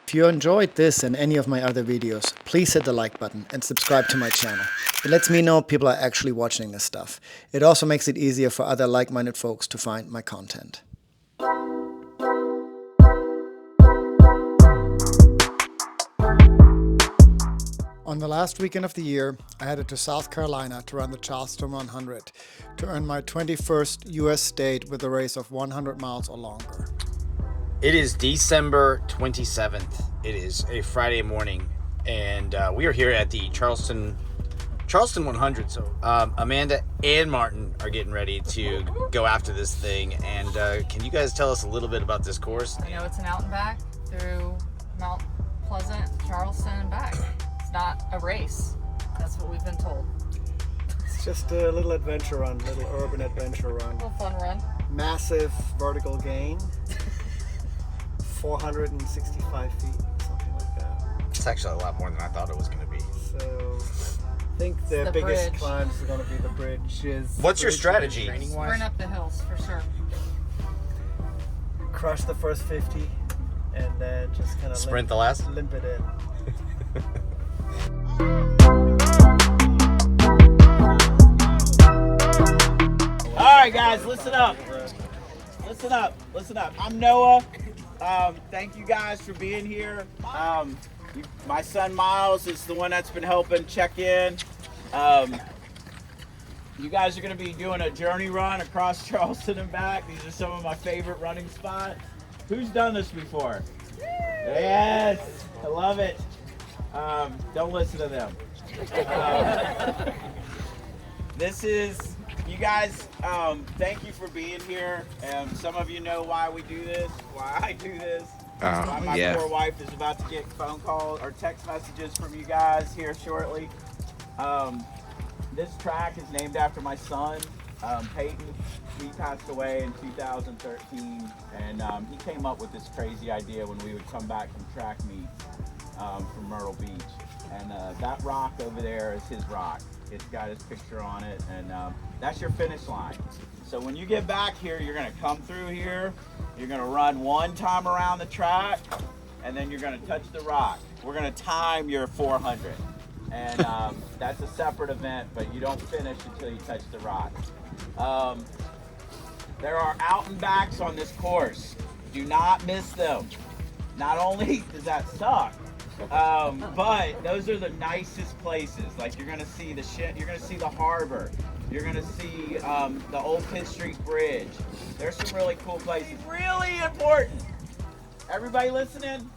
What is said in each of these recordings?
If you enjoyed this and any of my other videos, please hit the like button and subscribe to my channel. It lets me know people are actually watching this stuff. It also makes it easier for other like-minded folks to find my content. On the last weekend of the year, I headed to South Carolina to run the Charleston 100 to earn my 21st US state with a race of 100 miles or longer. It is December 27th. It is a Friday morning, and we are here at the Charleston 100. So Amanda and Martin are getting ready to go after this thing. And can you guys tell us a little bit about this course? You know, it's an out and back through Mount Pleasant, Charleston, and back. It's not a race. That's what we've been told. It's just a little adventure run, little urban adventure run. A little fun run. Massive vertical gain, 465 feet, something like that. It's actually a lot more than I thought it was going to be. So I think the biggest climbs are going to be the bridges. What's your strategy? Sprint up the hills for sure. Crush the first 50 and then just kind of sprint the last? Limp it in. Alright guys, listen up. Listen up. I'm Noah. Thank you guys for being here. My son Miles is the one that's been helping check in. You guys are going to be doing a journey run across Charleston and back. These are some of my favorite running spots. Who's done this before? Yes, I love it. Don't listen to them. This is, you guys, thank you for being here. Some of you know why we do this, why I do this. Why my poor wife is about to get phone calls or text messages from you guys here shortly. This track is named after my son, Peyton. He passed away in 2013, and he came up with this crazy idea when we would come back from track meets from Myrtle Beach. And that rock over there is his rock. It's got his picture on it, and that's your finish line. So when you get back here, you're gonna come through here, you're gonna run one time around the track, and then you're gonna touch the rock. We're gonna time your 400. And that's a separate event, but you don't finish until you touch the rock. There are out and backs on this course. Do not miss them. Not only does that suck, but those are the nicest places. Like you're gonna see you're gonna see the harbor. You're gonna see the old Pitt Street Bridge. There's some really cool places. Really important. Everybody listening?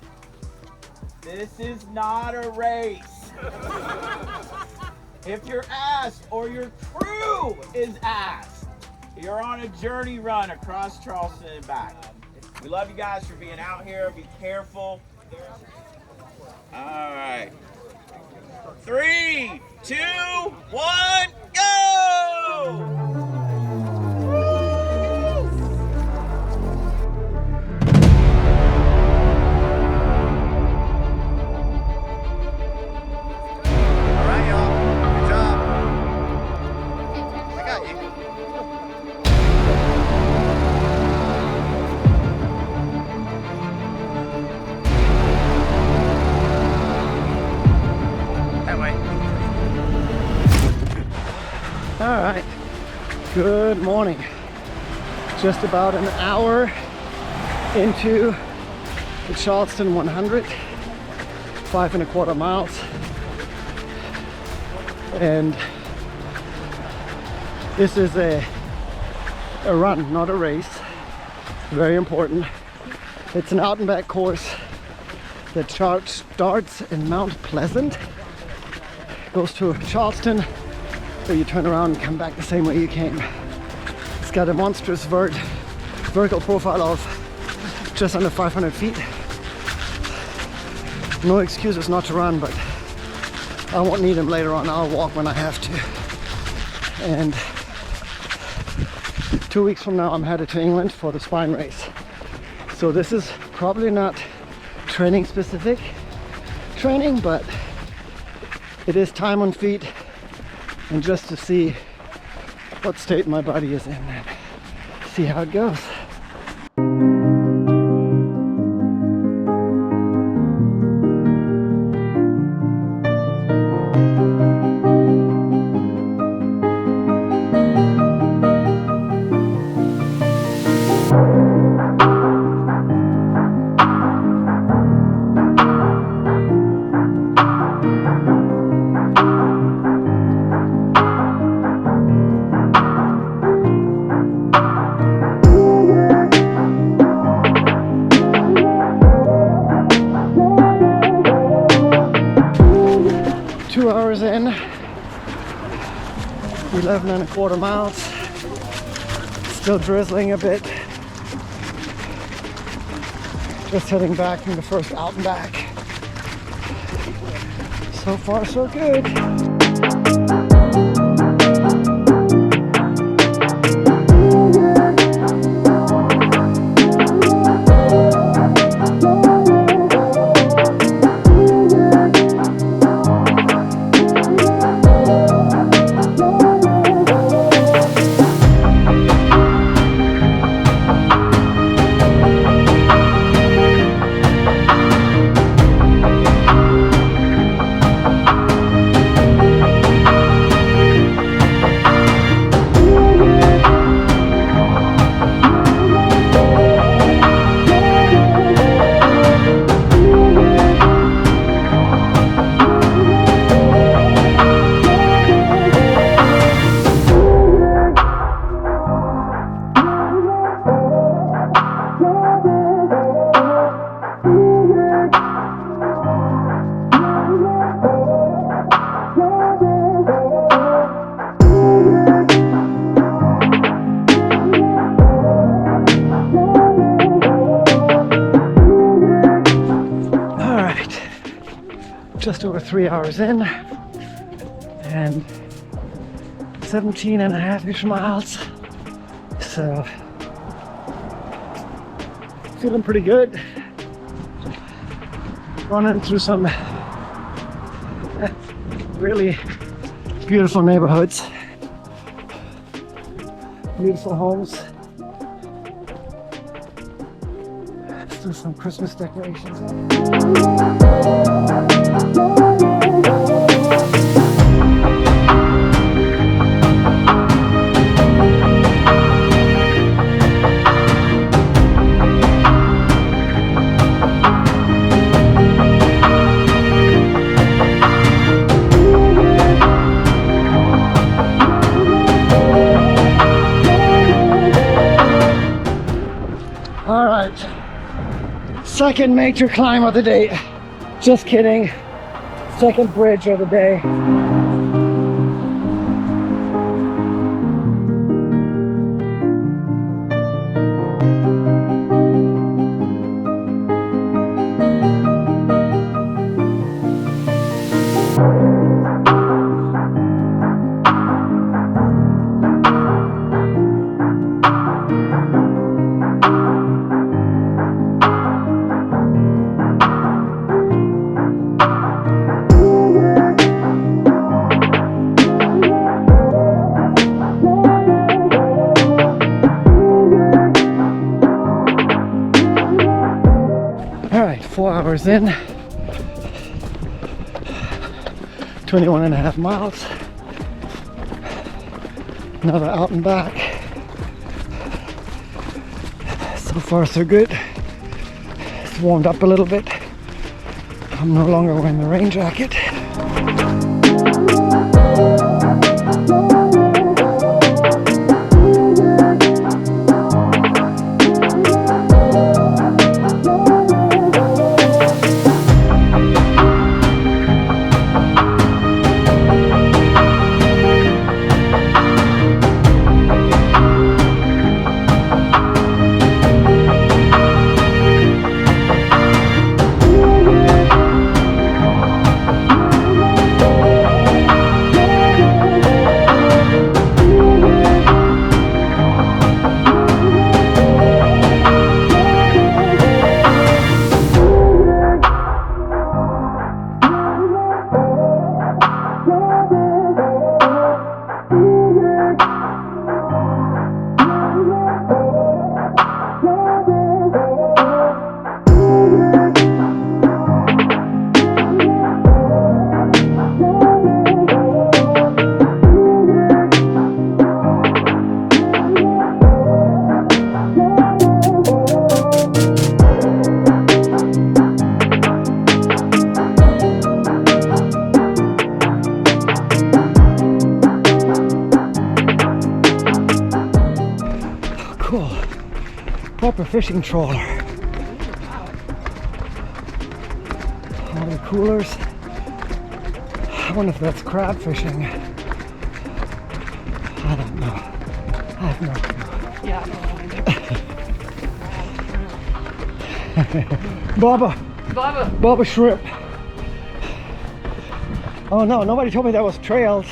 This is not a race. If you're asked or your crew is asked, you're on a journey run across Charleston and back. We love you guys for being out here. Be careful. All right. 3, 2, 1, go! Alright, good morning. Just about an hour into the Charleston 100, 5.25 miles. And this is a run, not a race. Very important. It's an out and back course that starts in Mount Pleasant, goes to Charleston, so you turn around and come back the same way you came. It's got a monstrous vertical profile of just under 500 feet. No excuses not to run, but I won't need them later on. I'll walk when I have to. And 2 weeks from now, I'm headed to England for the spine race. So this is probably not training specific training, but it is time on feet and just to see what state my body is in and see how it goes. 2 hours in, 11.25 miles. Still drizzling a bit. Just heading back from the first out and back. So far, so good. Just over 3 hours in and 17.5-ish miles. So feeling pretty good. Running through some really beautiful neighborhoods, beautiful homes. Through some Christmas decorations. All right. Second major climb of the day. Just kidding. Second bridge of the day. All right, 4 hours in, 21.5 miles. Another out and back. So far, so good. It's warmed up a little bit. I'm no longer wearing the rain jacket. Cool. Proper fishing trawler. All the coolers. I wonder if that's crab fishing. I don't know. I have no clue. Yeah. Bubba. Bubba. Bubba shrimp. Oh no, nobody told me that was trails.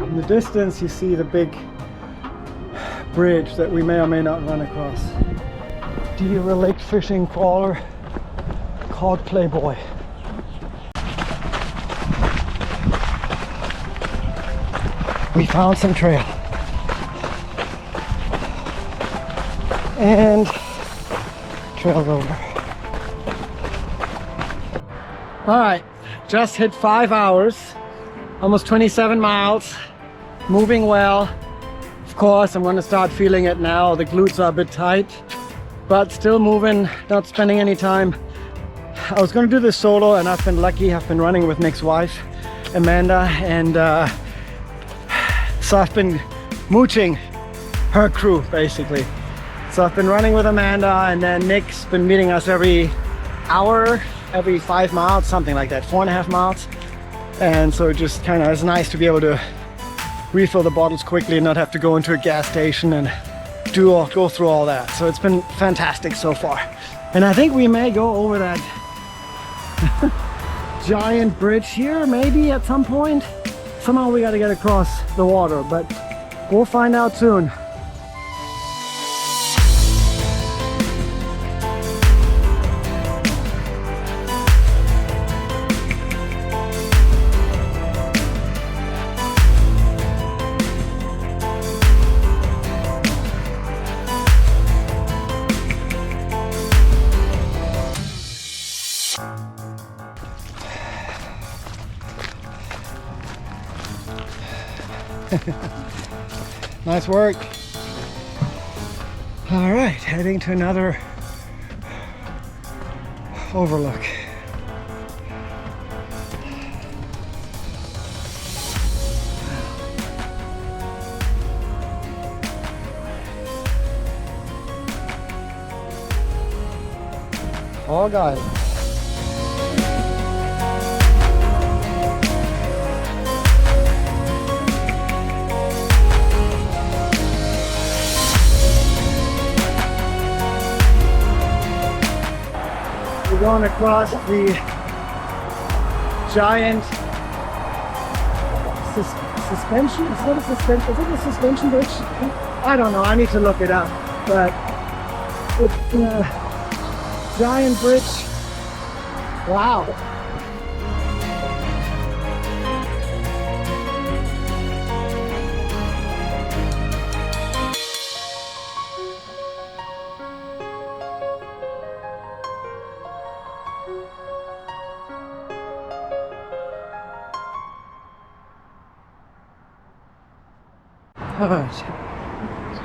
In the distance you see the big bridge that we may or may not run across. Deer lake fishing trawler called Playboy. We found some trail. And trail's over. Alright, just hit 5 hours, almost 27 miles, moving well. Of course, I'm going to start feeling it now. The glutes are a bit tight, but still moving, not spending any time. I was going to do this solo, and I've been lucky. I've been running with Nick's wife, Amanda, and so I've been mooching her crew, basically. So I've been running with Amanda, and then Nick's been meeting us every hour, every 5 miles, something like that, 4.5 miles. And so it just kind of is nice to be able to refill the bottles quickly and not have to go into a gas station and go through all that. So it's been fantastic so far. And I think we may go over that giant bridge here, maybe at some point. Somehow we got to get across the water, but we'll find out soon. Nice work. All right, heading to another overlook. All guys. We're going across the giant suspension. Is that a suspension? Is it a suspension bridge? I don't know. I need to look it up. But it's a giant bridge. Wow.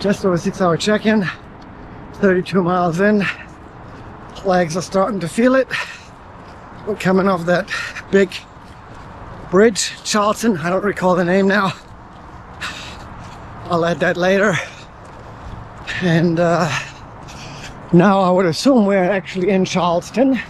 Just over 6 hour check-in, 32 miles in, legs are starting to feel it. We're coming off that big bridge, Charleston, I don't recall the name now. I'll add that later. And now I would assume we're actually in Charleston.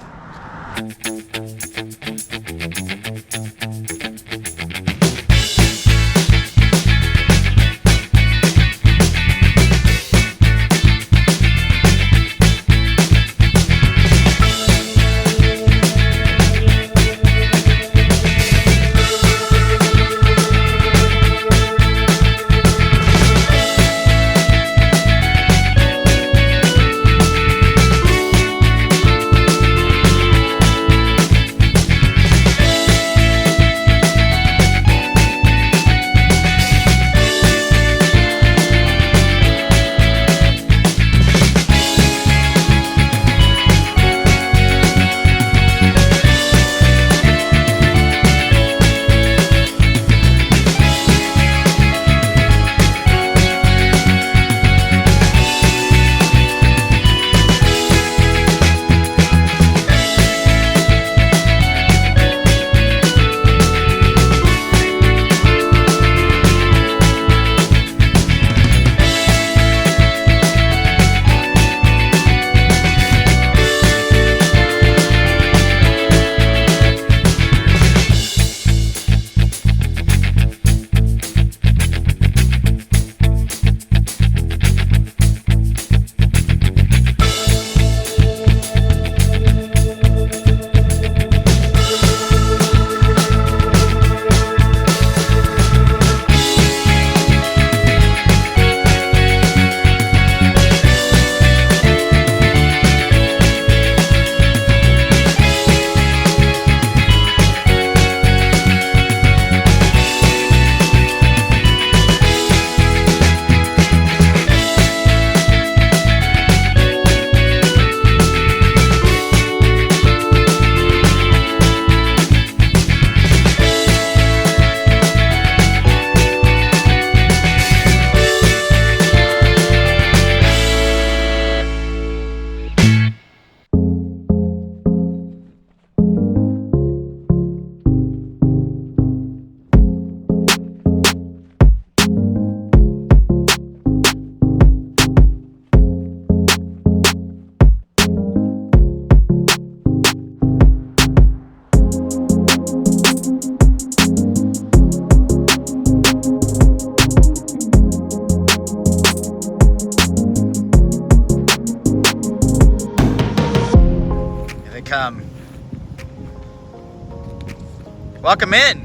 Welcome in.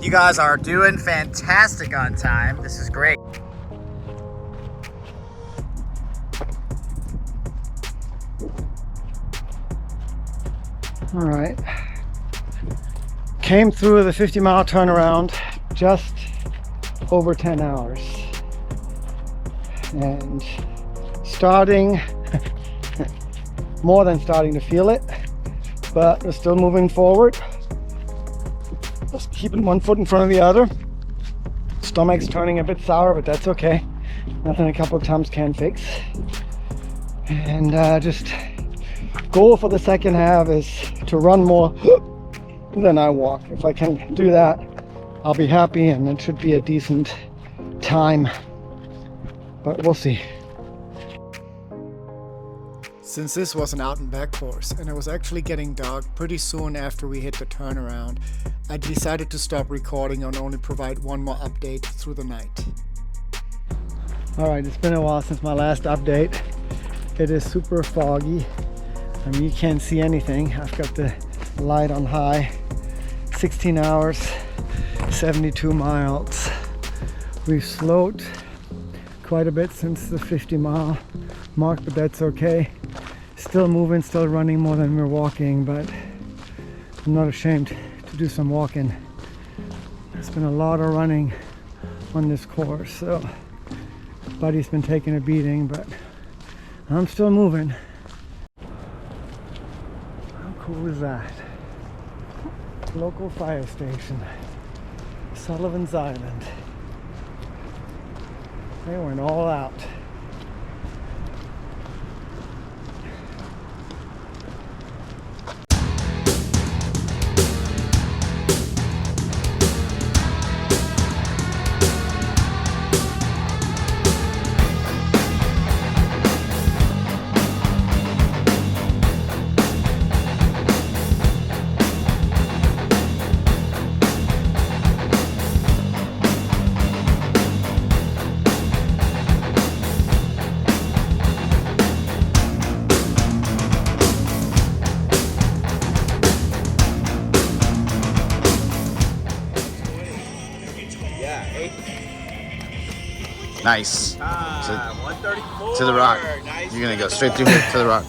You guys are doing fantastic on time. This is great. All right. Came through the 50-mile turnaround just over 10 hours. And starting, more than starting to feel it, but we're still moving forward. Just keeping one foot in front of the other. Stomach's turning a bit sour, but that's okay. Nothing a couple of times can fix. And just goal for the second half is to run more than I walk. If I can do that, I'll be happy, and it should be a decent time. But we'll see. Since this was an out and back course and it was actually getting dark pretty soon after we hit the turnaround, I decided to stop recording and only provide one more update through the night. Alright, it's been a while since my last update. It is super foggy. I mean, you can't see anything. I've got the light on high. 16 hours, 72 miles. We've slowed quite a bit since the 50-mile mark, but that's okay. Still moving, still running more than we're walking, but I'm not ashamed to do some walking. There's been a lot of running on this course, so body's been taking a beating, but I'm still moving. How cool is that? Local fire station, Sullivan's Island. They went all out. Nice. 134. To the rock. Nice. You're gonna go straight through here to the rock.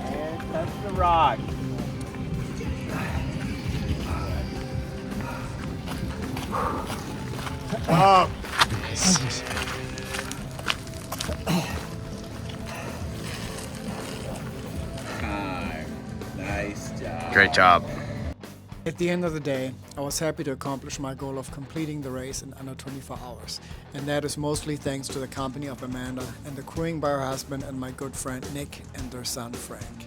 And that's the rock. Oh. Nice job. Great job. At the end of the day, I was happy to accomplish my goal of completing the race in under 24 hours. And that is mostly thanks to the company of Amanda and the crewing by her husband and my good friend Nick and their son Frank.